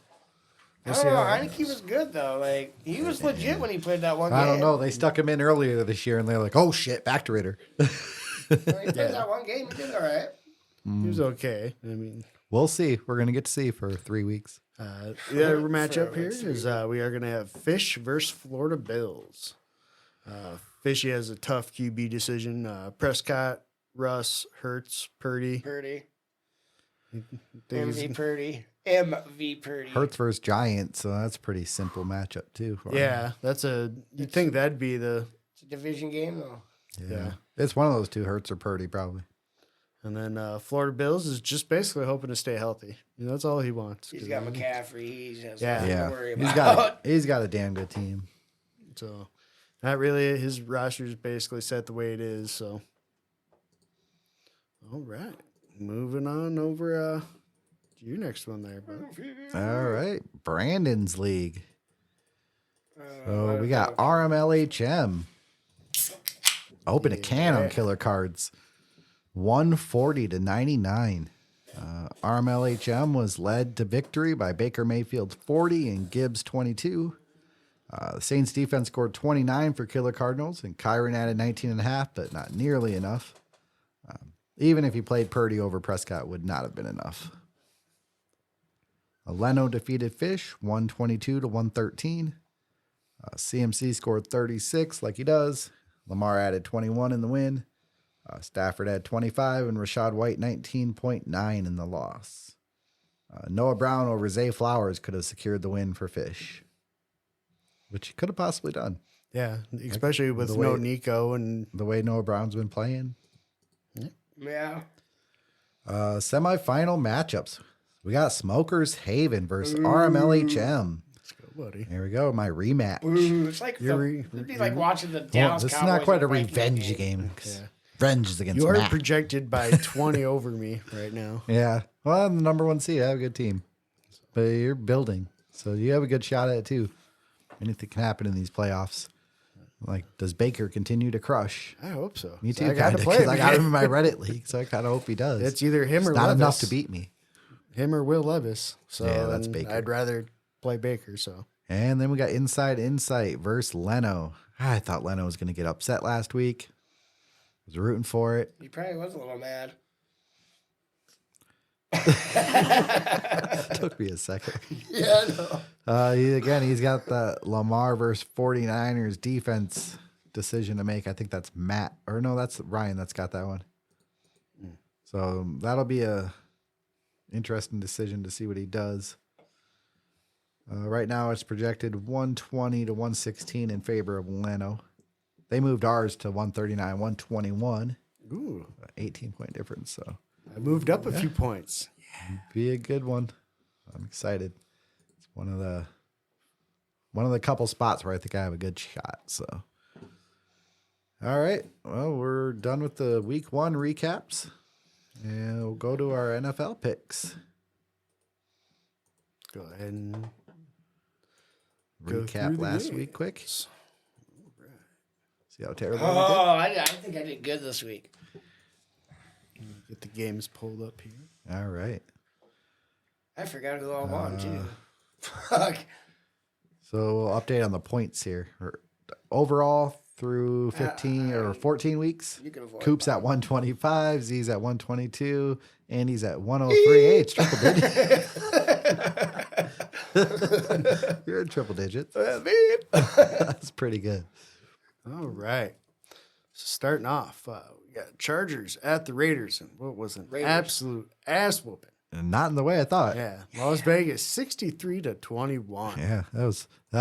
don't see know. how it Heineke goes. was good though. Like he was legit when he played that one game. I don't know. They stuck him in earlier this year, and they're like, "Oh shit, back to Ritter." When he played that one game, he did all right. He was okay. I mean, We'll see. We're gonna get to see for 3 weeks. the other matchup For here like is we are going to have Fish versus Florida Bills. Fishy has a tough QB decision. Prescott, Russ, Hurts, Purdy. Purdy, Think he's- MV Purdy, MV Purdy. Hurts versus Giants, so that's a pretty simple matchup too. for 'em. Yeah, you'd think that'd be the, It's a division game though. yeah. It's one of those two, Hurts or Purdy, probably. And then Florida Bills is just basically hoping to stay healthy. You know, that's all he wants. He's got McCaffrey. He has Yeah. nothing Yeah, to worry he's about. got a damn good team. So, not really. His roster's basically set the way it is. So, all right, moving on over to your next one there, bud. All right, Brandon's league. So Uh, we got RMLHM. Open a can on killer cards. 140 to 99. RMLHM was led to victory by Baker Mayfield 40 and Gibbs 22. The Saints defense scored 29 for Killer Cardinals, and Kyron added 19.5, but not nearly enough. Even if he played Purdy over Prescott, would not have been enough. Leno defeated Fish 122 to 113. CMC scored 36 like he does. Lamar added 21 in the win. Stafford had 25 and Rashad White 19.9 in the loss. Noah Brown over Zay Flowers could have secured the win for Fish, which he could have possibly done. Yeah, especially with the no way- Nico and The way Noah Brown's been playing. Yeah. Semifinal matchups. We got Smokers Haven versus RMLHM. let's go, buddy. Here we go, my rematch. Ooh, it's like You're it'd be like watching the Well, Dallas this is Cowboys not quite a and Vikings revenge game. 'Cause Yeah. Revenge is against You are Matt. projected by 20 over me right now. Yeah. Well, I'm the number one seed. I have a good team. But you're building. So you have a good shot at it too. Anything can happen in these playoffs. Like, does Baker continue to crush? I hope so. Me So too, I got kind to of. play Because him. I got him in my Reddit league, so I kind of hope he does. It's either him It's or not Levis. enough to beat me. Him or Will Levis. So Yeah, that's and Baker. I'd rather play Baker. So And then we got Inside Insight versus Leno. I thought Leno was going to get upset last week. Was rooting for it. He probably was a little mad. Took me a second. Yeah, I know. He's got the Lamar versus 49ers defense decision to make. I think that's Matt. Or no, that's Ryan that's got that one. So that'll be a interesting decision to see what he does. Right now, it's projected 120 to 116 in favor of Leno. They moved ours to 139, 121. Ooh, 18-point difference. So I moved up a few points. be a good one. I'm excited. It's one of the couple spots where I think I have a good shot. So, all right. Well, we're done with the week 1 recaps, and we'll go to our NFL picks. Go ahead and go Recap through the last week quick. games. See how terrible Oh, we I think I did good this week. Get the games pulled up here. did? All right. I forgot who I won, too. Fuck. So we'll update on the points here. Overall, through 15 or 14 weeks, You can avoid Coop's at 125, Z's at 122, Andy's at 103. Hey, it's triple digits. You're in triple digits. Beep. That's pretty good. All right. So starting off, we got Chargers at the Raiders, and what was an Raiders. absolute ass whooping. And not in the way I thought. Yeah, Las Vegas 63-21. Yeah, that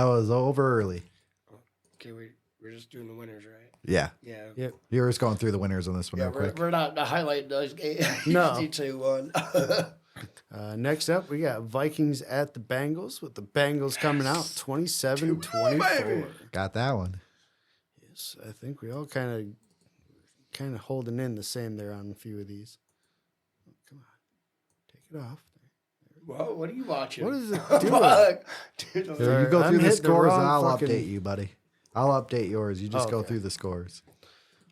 was over early. Okay, we're just doing the winners, right? Yeah. Yeah. Yep. You're just going through the winners on this one Yeah, real we're, quick. we're not highlighting those games. No. 2-1. Next up, we got Vikings at the Bengals, with the Bengals coming out 27-24. Got that one. Yes, I think we all kind of holding in the same there on a few of these. Oh, come on, take it off. Whoa, what are you watching? What is it doing? Fuck. Dude, So Sorry, you go I'm through the hitting the scores and wrong I'll fucking- update you, buddy. I'll update yours. You just go Okay. through the scores.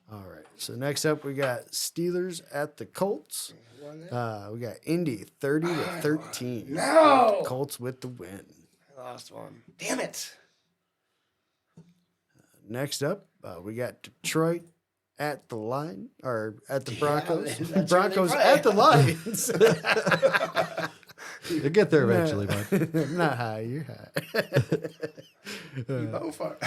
All right. So next up, we got Steelers at the Colts. We got Indy 30-13. No! Colts with the win. I lost one. Damn it. Next up, we got Detroit at the line or at the Yeah, Broncos. that's where they Broncos play. at the Lions. You'll get there eventually, bud. I'm not high. You're high. You both are.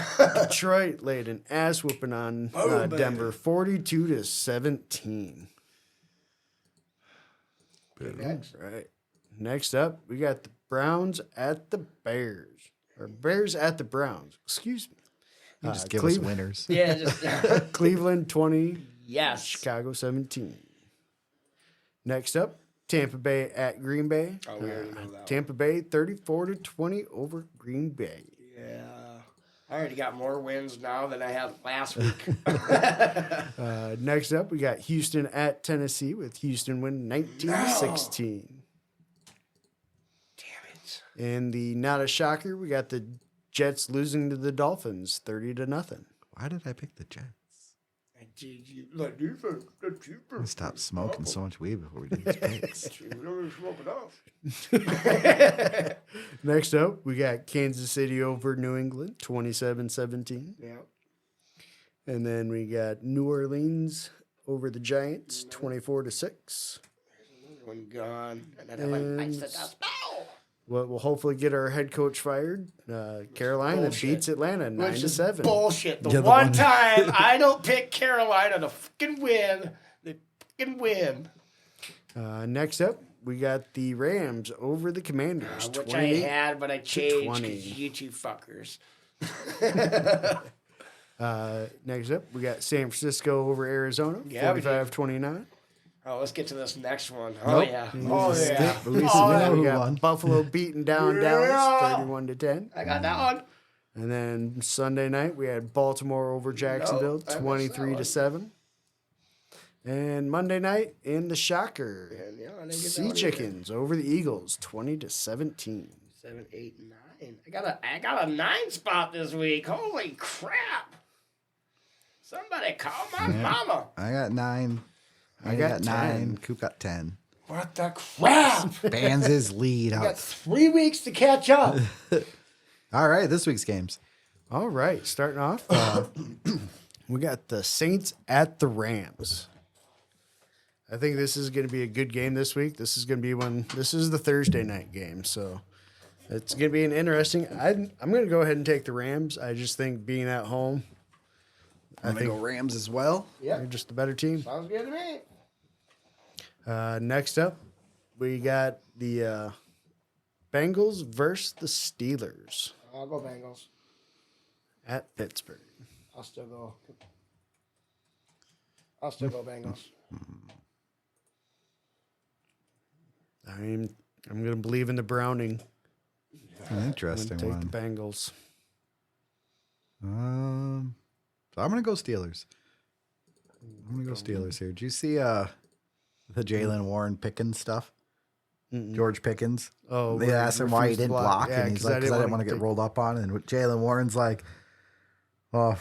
Detroit laid an ass whooping on Boom, baby. Denver 42-17. Next. Right. Next up, we got the Browns at the Bears. Or Bears at the Browns. Excuse me. You just give us winners. Yeah, just. Cleveland 20, Yes. Chicago 17. Next up, Tampa Bay at Green Bay. Oh, we already know that one. Tampa Bay 34-20 over Green Bay. Yeah. I already got more wins now than I had last week. Next up, we got Houston at Tennessee with Houston winning 19-16. Damn it. And the not a shocker, we got the Jets losing to the Dolphins 30-0. Why did I pick the Jets? Did you look defense? We stopped smoking so much weed before we did these picks. We don't even smoke enough. Next up, we got Kansas City over New England 27-17. Yeah. And then we got New Orleans over the Giants 24-6. One gone. And then I went, I said, that's foul. What will hopefully get our head coach fired. Carolina Bullshit. beats Atlanta Which is 9-7. bullshit. The Yeah, the one one- time I don't pick Carolina to fucking win, they fucking win. Next up, we got the Rams over the Commanders Which I 28. had, but I changed 20. because you two fuckers. Next up, we got San Francisco over Arizona Yeah, we did. 45-29. Oh, let's get to this next one. Oh, Nope. yeah. You Oh, just yeah. skip. At least Oh, we know yeah. We who got won. Buffalo beating down Yeah. Dallas 31-10. I got that one. And then Sunday night, we had Baltimore over Jacksonville, I missed that 23-7. And Monday night in the shocker, And, yeah, I didn't get that Sea one either. Chickens over the Eagles, 20-17. 7, 8, 9. I got a 9 spot this week. Holy crap. Somebody call my mama. I got 9. I got got 9. 10. Coop got 10. What the crap? Bands' lead I got out. 3 weeks to catch up. All right, this week's games. All right, starting off, we got the Saints at the Rams. I think this is going to be a good game this week. This is going to be this is the Thursday night game, so it's going to be an interesting. I'm going to go ahead and take the Rams. I just think being at home, I think go Rams as well. they're just the better team. Sounds good to me. Next up, we got the Bengals versus the Steelers I'll go Bengals. at Pittsburgh. I'll still go. Bengals. I'm gonna believe in the Browning. An I'm interesting gonna take one. the Bengals. So I'm gonna go Steelers. I'm gonna go Steelers here. Did you see the Jalen Warren Pickens stuff? George Pickens. Oh, They where he asked him why he refused to didn't block. block, Yeah, and he's 'cause like, I "Because I didn't want to get take- rolled up on." And Jalen Warren's like, "Well,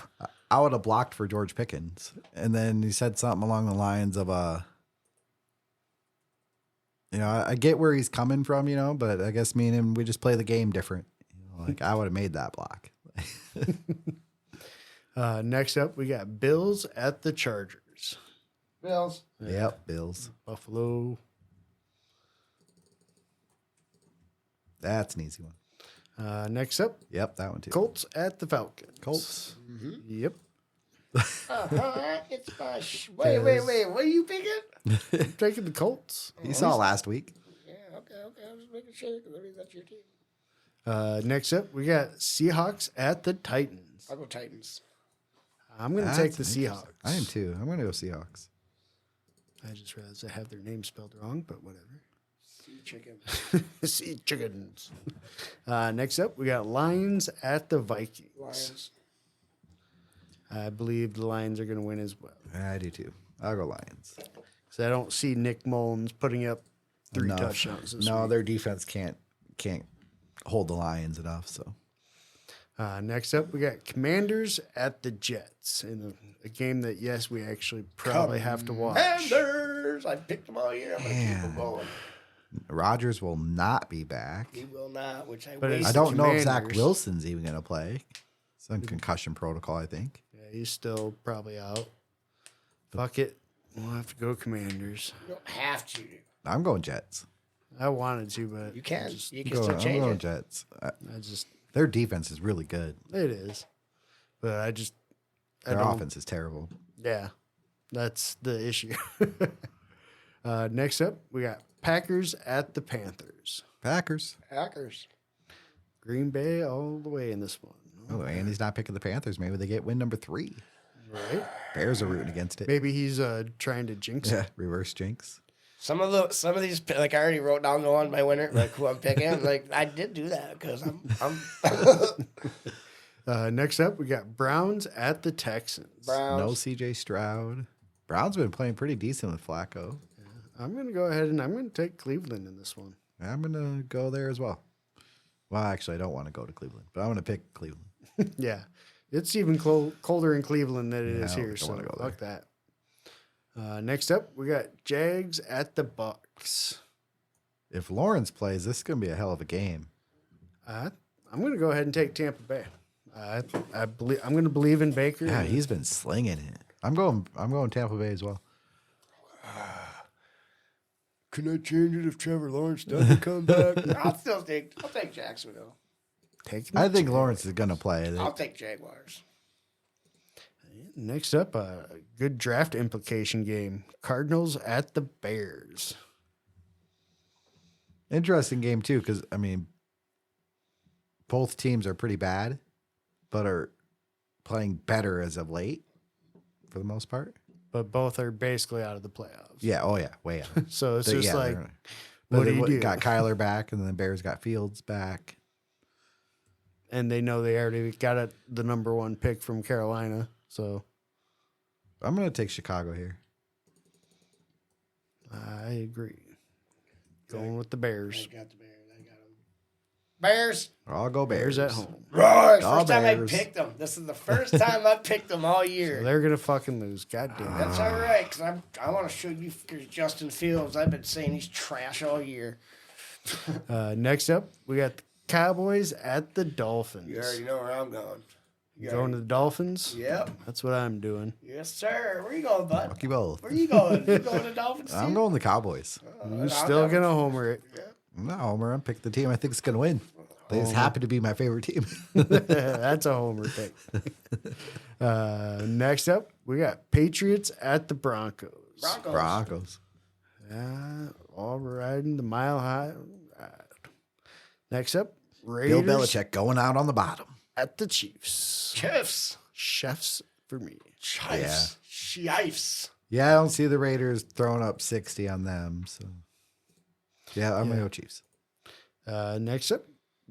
I would have blocked for George Pickens." And then he said something along the lines of, you know, I get where he's coming from, you know, but I guess me and him, we just play the game different. You know, like I would have made that block. Next up, we got Bills at the Chargers. Bills. Yep, Bills. Buffalo. That's an easy one. Next up, Yep, that one too. Colts at the Falcons. Colts. Yep. It's my wait. What are you picking? I'm taking the Colts. You saw last week. Yeah, okay. I was just making sure because that's your team. Next up, we got Seahawks at the Titans. I'll go Titans. I'm going to take the Seahawks. I am too. I'm going to go Seahawks. I just realized I have their name spelled wrong, but whatever. Sea chicken. Sea chickens. Next up, we got Lions at the Vikings. Lions. I believe the Lions are going to win as well. I do too. I'll go Lions. So I don't see Nick Mullins putting up 3 Enough. touchdowns this No, week. their defense can't hold the Lions enough. So Next up, we got Commanders at the Jets in a game that, yes, we actually probably have to watch. Commanders. I picked them all year. I'm going to keep them going. Rodgers will not be back. He will not, which I But it's wasted. I don't know if Zach Commanders. Wilson's even going to play. Some concussion protocol, I think. Yeah, he's still probably out. Fuck it. We'll have to go Commanders. You don't have to. I'm going Jets. I wanted to, but You can. You can I'm still going change it. Jets. I just, Their defense is really good. it is. But I Their don't- offense is terrible. Yeah, that's the issue. Next up, we got Packers at the Panthers. Packers. Packers. Green Bay all the way in this one. Oh, Andy's not picking the Panthers. Maybe they get win number 3. Right? Bears are rooting against it. Maybe he's trying to jinx it. Yeah, reverse jinx. Some of these, like I already wrote down the one by winner, like who I'm picking. Like I did do that because I'm Next up, we got Browns at the Texans. Browns. No CJ Stroud. Brown's been playing pretty decent with Flacco. I'm going to go ahead and I'm going to take Cleveland in this one. I'm going to go there as well. Well, actually, I don't want to go to Cleveland, but I'm going to pick Cleveland. Yeah, it's even colder in Cleveland than it is Yeah, I here, don't so wanna go fuck that. Next up, we got Jags at the Bucks. If Lawrence plays, this is going to be a hell of a game. I'm going to go ahead and take Tampa Bay. I believe I'm going to believe in Baker. Yeah, he's been slinging it. I'm going Tampa Bay as well. Can I change it if Trevor Lawrence doesn't come back? I'll take Jacksonville. Taking I the think Jags. Lawrence is going to play. I'll take Jaguars. Next up, a good draft implication game: Cardinals at the Bears. Interesting game too, because I mean, both teams are pretty bad, but are playing better as of late, for the most part. But both are basically out of the playoffs. Yeah. Oh yeah. Way out. So it's But just yeah, like, they're- what but do they you do? got Kyler back, and then the Bears got Fields back. and they know they already got the number 1 pick from Carolina. So I'm going to take Chicago here. I agree. Going with the Bears. I got the Bears. I got them. Bears. I'll go Bears. Bears at home. Right. All First time I Bears. picked them. This is the first time I picked them all year. They're gonna fucking lose. God damn it. That's all right, because I want to show you Justin Fields. I've been saying he's trash all year. Next up, we got the Cowboys at the Dolphins. You already know where I'm going. Going to the Dolphins? Yep. That's what I'm doing. Yes, sir. Where you going, bud? Fuck you both. Where you going? You going to Dolphins? I'm too? going the Cowboys. You're still gonna homer it. I'm not Homer. I'm picking the team I think is going to win. They just happen to be my favorite team. That's a homer pick. Next up, we got Patriots at the Broncos. Broncos. Broncos. All riding the mile high ride. Next up, Bill Raiders Belichick going out on the bottom. at the Chiefs. Chiefs. Chefs for me. Chiefs. Chiefs. Yeah, I don't see the Raiders throwing up 60 on them. So, yeah, I'm going to go Chiefs. Next up,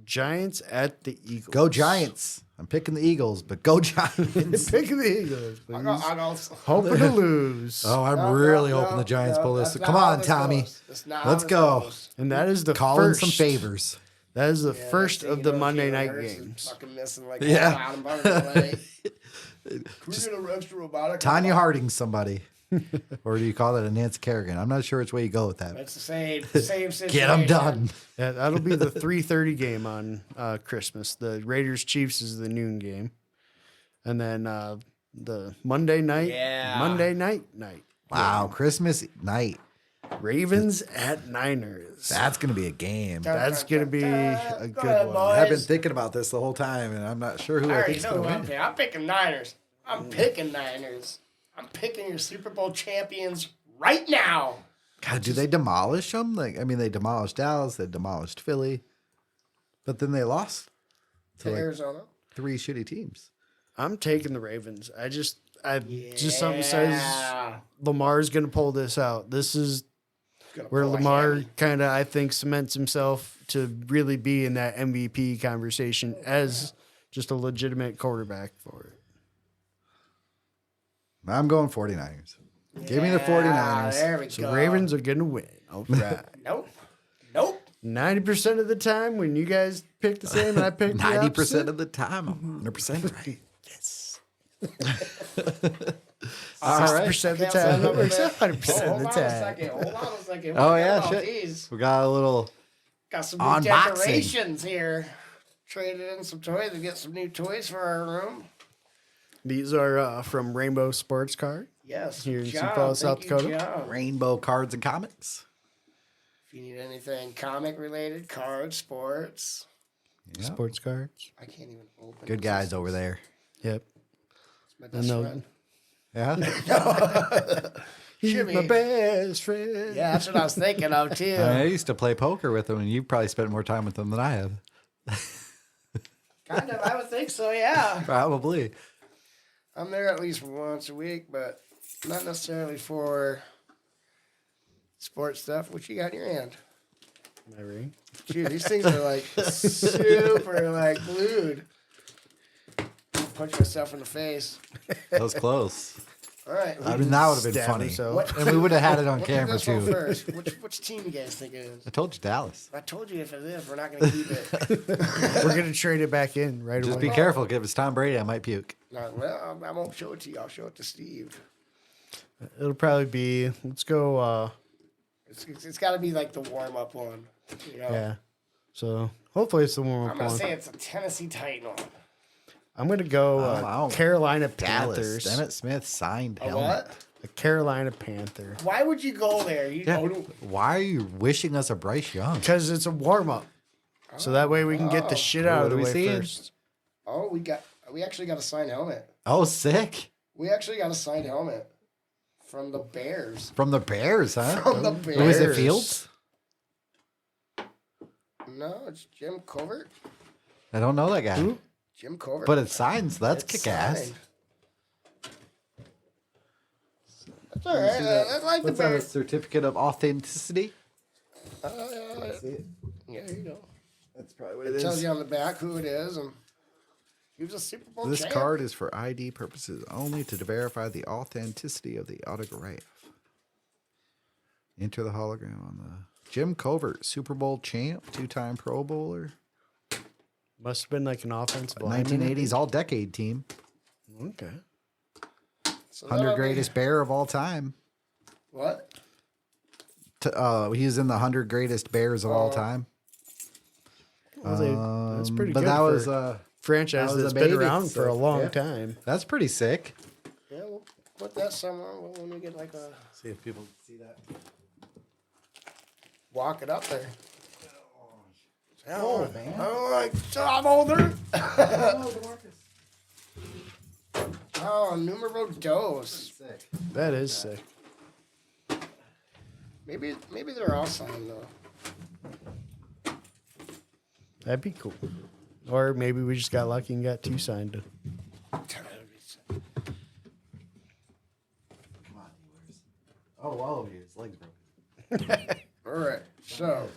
Giants at the Eagles. Go Giants. I'm picking the Eagles, but go Giants. Pick the Eagles, please. I go, Hoping to lose. Oh, I'm No, really no, hoping the no, Giants no, pull this. that's Come not how on, this Tommy. goes. That's not how Let's this go. goes. And that is the Calling first. some favors. That is the Yeah, first next of thing the you know, Monday Jalen night Hurts is games. Fucking missing like Yeah. bottom part of the leg. Who's gonna extra robotic? Tanya Harding, somebody. Or do you call that a Nancy Kerrigan? I'm not sure which way you go with that. It's the same situation. Get them done. Yeah, that'll be the 3:30 game on Christmas. The Raiders Chiefs is the noon game, and then the Monday night. Yeah. Monday night. Wow, Christmas night. Ravens at Niners. That's going to be a game. That's gonna be a Go good ahead, one. boys. I've been thinking about this the whole time, and I'm not sure who I I already think's know going who to I'm win. picking. I'm picking Niners. I'm picking Niners. I'm picking your Super Bowl champions right now. God, do they demolish them? Like, I mean, they demolished Dallas, they demolished Philly, but then they lost To to like Arizona. 3 shitty teams. I'm taking the Ravens. Just something says Lamar's gonna pull this out. This is Gonna where pull a Lamar hammy. kind of, I think, cements himself to really be in that MVP conversation as just a legitimate quarterback for it. I'm going 49ers. Give me the Yeah, 49ers. There we So go. Ravens are gonna win. All right. Nope. Nope. 90% of the time when you guys pick the same and I pick 90% of the time, I'm 100% right. All right. 60% of the Can't say time. number It's there. 100% of the Hold on a time. second. Hold on a second. Oh, Forget yeah, about shit. these. We got a little. Got some new Unboxing. decorations here. Traded in some toys to get some new toys for our room. These are from Rainbow Sports Card. Yes. Here in Sioux John, Falls, thank South you, Dakota. John. Rainbow cards and comics. If you need anything comic related, cards, sports. Yeah. Sports cards. I can't even open Good this. guys over there. Yep. It's my I best know. friend. Yeah. He's Shimmy. my best friend. Yeah, that's what I was thinking of too. I used to play poker with them, and you probably spent more time with them than I have. Kind of, I would think so, yeah. Probably. I'm there at least once a week, but not necessarily for sports stuff. What you got in your hand? My ring. Gee, these things are like super like glued. Punch myself in the face. That was close. All right. I mean, that would have been Stab funny. himself. What- And we would have had it on We'll do camera, this one too. first. Which team you guys think it is? I told you Dallas. I told you if it is, we're not going to keep it. We're gonna trade it back in right Just away. be careful. If it's Tom Brady, I might puke. No, well, I won't show it to you. I'll show it to Steve. It'll probably be. Let's go. It's got to be like the warm up one. You know? Yeah. So hopefully it's the warm I'm up going to one. say it's a Tennessee Titan one. I'm gonna go wow. Carolina Dallas. Panthers. Emmett Smith signed A helmet. what? A Carolina Panther. Why would you go there? You Yeah. go to, Why are you wishing us a Bryce Young? Because it's a warm up. So that way we can get the shit out What of are the we way seeing? first. oh, we actually got a signed helmet. Oh, sick. We actually got a signed helmet from the Bears. From the Bears, huh? From the Who is it, Bears. Fields? No, it's Jim Covert. I don't know that guy. Who? Jim Covert. But it's signed, so that's It's kick ass. signed. That's all right. I like the What's that, a Bears. certificate of authenticity? Yeah, here you go. That's probably what It tells you on the back who it is, and he was a Super Bowl This champ. card is for ID purposes only to verify the authenticity of the autograph. Enter the hologram on the Jim Covert, Super Bowl champ, 2-time Pro Bowler, Must have been like an offensive lineman. 1980s All-Decade team, Okay. So 100 that'll be- greatest bear of all time. What? He's in the 100 greatest bears of all time. Well, that's pretty But good that for was a franchise that was that's a been baby, around for a so, long yeah. time. That's pretty sick. Yeah, we'll put that somewhere when we get like a See if people see that. walk it up there. Oh, man. Oh, like job older. Oh, numero dos. Sick. That is sick. Maybe they're all signed though. That'd be cool. Or maybe we just got lucky and got 2 signed. Come on, oh, Wallaby, his legs broken. All right, so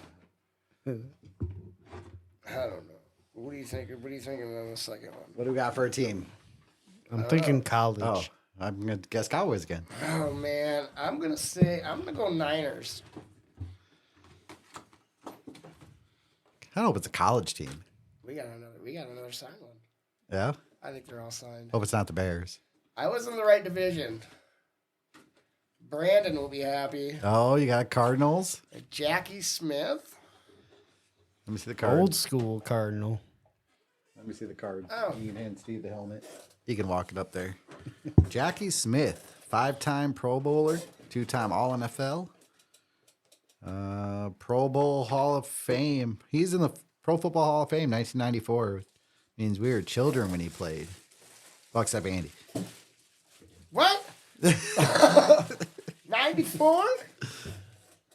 I don't know. What do you think? What are you thinking on the second one? What do we got for a team? I'm thinking college. Oh, I'm gonna guess Cowboys again. Oh man, I'm gonna go Niners. I don't know if it's a college team. We got another signed one. Yeah. I think they're all signed. Hope it's not the Bears. I was in the right division. Brandon will be happy. Oh, you got Cardinals. Jackie Smith. Let me see the card. Old school Cardinal. Let me see the card. Oh. You can hand Steve the helmet. You can walk it up there. Jackie Smith, 5-time Pro Bowler, 2-time All NFL, Pro Bowl Hall of Fame. He's in the Pro Football Hall of Fame, 1994. Means we were children when he played. Well, except Andy. What? 94?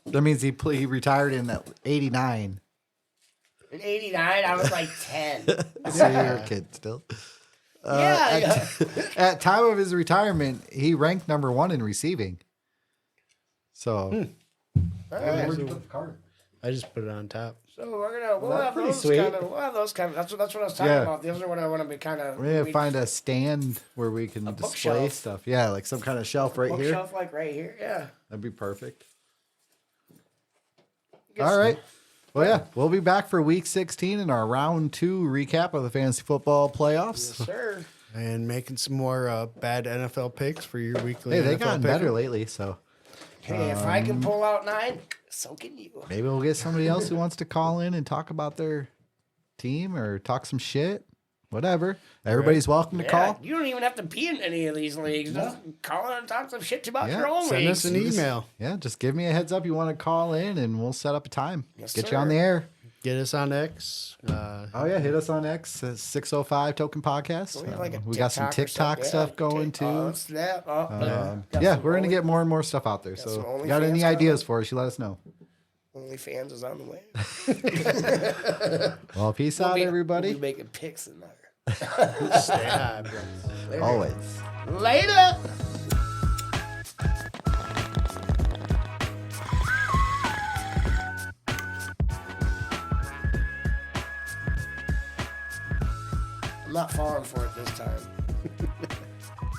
That means he retired in that 89. In 89, I was like 10. So you're a kid still. Yeah. At time of his retirement, he ranked number 1 in receiving. So, All right. where'd you put the card? I just put it on top. So we'll that's have pretty those sweet. kind of. We'll have those kind of. That's what I was talking Yeah. about. Those are what I want to be kind of. We're going to find a stand where we can display bookshelf. stuff. Yeah, like some kind of shelf right here. bookshelf like right here. Yeah. That'd be perfect. Guess- All right. Well, yeah, we'll be back for week 16 in our round 2 recap of the fantasy football playoffs. Yes, sir. And making some more bad NFL picks for your weekly Hey, they've NFL gotten pick. better lately, so Hey, if I can pull out 9, so can you. maybe we'll get somebody else who wants to call in and talk about their team or talk some shit. Whatever. Everybody's welcome to Yeah, call. you don't even have to be in any of these leagues. Just call in and talk some shit about Yeah. your own Send leagues. us an email. Yeah, just give me a heads up you want to call in and we'll set up a time. Yes, Get you on sir. the air. Get us on X. Oh, yeah, hit us on X, 605 Token Podcast. We got, like a we got some TikTok or TikTok something. stuff Yeah, going Oh, too. snap. Oh, got Yeah, some we're going to only- get more and more stuff out there. some So, you got any OnlyFans ideas for us, you let us know. OnlyFans is on the way. Well, peace out, everybody. We'll be making pics in there. Stay high, bro. Always. Later. I'm not falling for it.